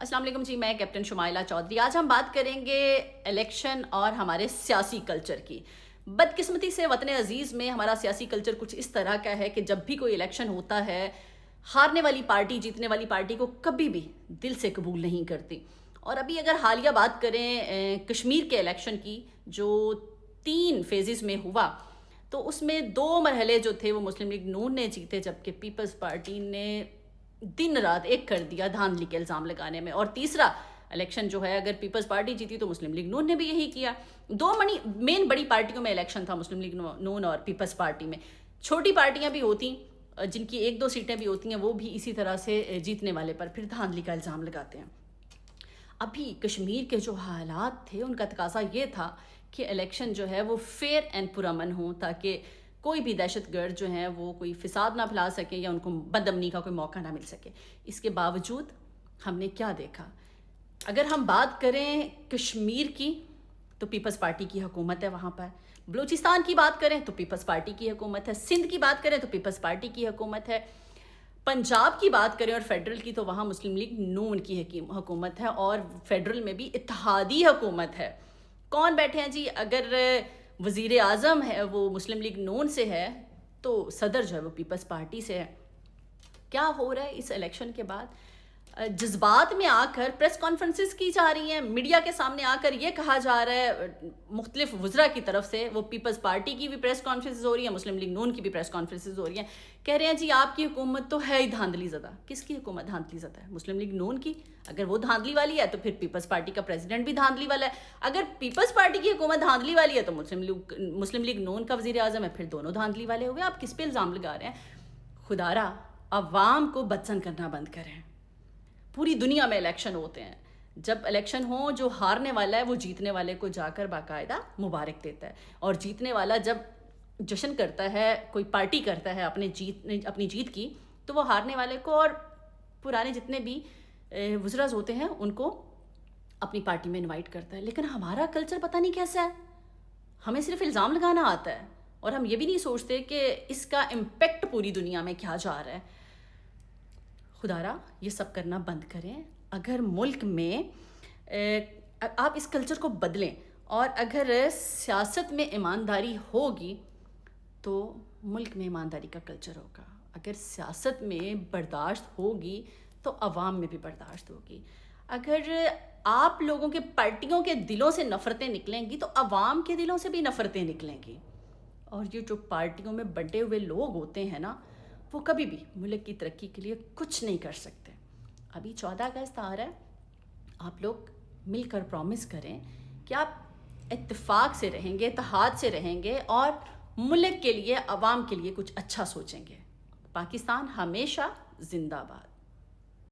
السلام علیکم جی، میں کیپٹن شمائلہ چودھری۔ آج ہم بات کریں گے الیکشن اور ہمارے سیاسی کلچر کی۔ بدقسمتی سے وطن عزیز میں ہمارا سیاسی کلچر کچھ اس طرح کا ہے کہ جب بھی کوئی الیکشن ہوتا ہے، ہارنے والی پارٹی جیتنے والی پارٹی کو کبھی بھی دل سے قبول نہیں کرتی۔ اور ابھی اگر حالیہ بات کریں کشمیر کے الیکشن کی، جو 3 فیزز میں ہوا، تو اس میں 2 مرحلے جو تھے وہ مسلم لیگ نون نے جیتے، جبکہ پیپلز پارٹی نے دن رات ایک کر دیا دھاندلی کے الزام لگانے میں۔ اور تیسرا الیکشن جو ہے، اگر پیپلز پارٹی جیتی تو مسلم لیگ نون نے بھی یہی کیا۔ 2 مین بڑی پارٹیوں میں الیکشن تھا، مسلم لیگ نون اور پیپلز پارٹی میں۔ چھوٹی پارٹیاں بھی ہوتی جن کی 1-2 سیٹیں بھی ہوتی ہیں، وہ بھی اسی طرح سے جیتنے والے پر پھر دھاندلی کا الزام لگاتے ہیں۔ ابھی کشمیر کے جو حالات تھے، ان کا تقاضا یہ تھا کہ الیکشن جو ہے وہ فیئر اینڈ پرامن ہوں، تاکہ کوئی بھی دہشت گرد جو ہیں وہ کوئی فساد نہ پھیلا سکیں یا ان کو بدامنی کا کوئی موقع نہ مل سکے۔ اس کے باوجود ہم نے کیا دیکھا؟ اگر ہم بات کریں کشمیر کی تو پیپلز پارٹی کی حکومت ہے وہاں پر، بلوچستان کی بات کریں تو پیپلز پارٹی کی حکومت ہے، سندھ کی بات کریں تو پیپلز پارٹی کی حکومت ہے، پنجاب کی بات کریں اور فیڈرل کی تو وہاں مسلم لیگ نون کی حکومت ہے، اور فیڈرل میں بھی اتحادی حکومت ہے۔ کون بیٹھے ہیں جی؟ اگر وزیر اعظم ہے وہ مسلم لیگ نون سے ہے تو صدر جو ہے وہ پیپلز پارٹی سے ہے۔ کیا ہو رہا ہے اس الیکشن کے بعد؟ جذبات میں آ کر پریس کانفرنسز کی جا رہی ہیں، میڈیا کے سامنے آ کر یہ کہا جا رہا ہے مختلف وزراء کی طرف سے، وہ پیپلز پارٹی کی بھی پریس کانفرنسز ہو رہی ہیں، مسلم لیگ نون کی بھی پریس کانفرنسز ہو رہی ہیں، کہہ رہے ہیں جی آپ کی حکومت تو ہے ہی دھاندلی زدہ۔ کس کی حکومت دھاندلی زدہ ہے؟ مسلم لیگ نون کی۔ اگر وہ دھاندلی والی ہے تو پھر پیپلز پارٹی کا پریزیڈنٹ بھی دھاندلی والا ہے۔ اگر پیپلز پارٹی کی حکومت دھاندلی والی ہے تو مسلم لیگ نون کا وزیر اعظم ہے، پھر دونوں دھاندلی والے ہو گئے۔ آپ کس پہ الزام لگا رہے ہیں؟ خدا را عوام کو بدسن کرنا بند کریں۔ پوری دنیا میں الیکشن ہوتے ہیں، جب الیکشن ہو جو ہارنے والا ہے وہ جیتنے والے کو جا کر باقاعدہ مبارک دیتا ہے، اور جیتنے والا جب جشن کرتا ہے، کوئی پارٹی کرتا ہے اپنی جیت کی، تو وہ ہارنے والے کو اور پرانے جتنے بھی وزراء ہوتے ہیں ان کو اپنی پارٹی میں انوائٹ کرتا ہے۔ لیکن ہمارا کلچر پتہ نہیں کیسا ہے، ہمیں صرف الزام لگانا آتا ہے، اور ہم یہ بھی نہیں سوچتے کہ اس کا امپیکٹ پوری دنیا میں کیا جا رہا ہے۔ خدا را یہ سب کرنا بند کریں۔ اگر ملک میں آپ اس کلچر کو بدلیں، اور اگر سیاست میں ایمانداری ہوگی تو ملک میں ایمانداری کا کلچر ہوگا۔ اگر سیاست میں برداشت ہوگی تو عوام میں بھی برداشت ہوگی۔ اگر آپ لوگوں کے پارٹیوں کے دلوں سے نفرتیں نکلیں گی تو عوام کے دلوں سے بھی نفرتیں نکلیں گی، اور یہ جو پارٹیوں میں بٹے ہوئے لوگ ہوتے ہیں نا، وہ کبھی بھی ملک کی ترقی کے لیے کچھ نہیں کر سکتے۔ ابھی 14 اگست آ رہا ہے، آپ لوگ مل کر پرومس کریں کہ آپ اتفاق سے رہیں گے، اتحاد سے رہیں گے، اور ملک کے لیے، عوام کے لیے کچھ اچھا سوچیں گے۔ پاکستان ہمیشہ زندہ باد۔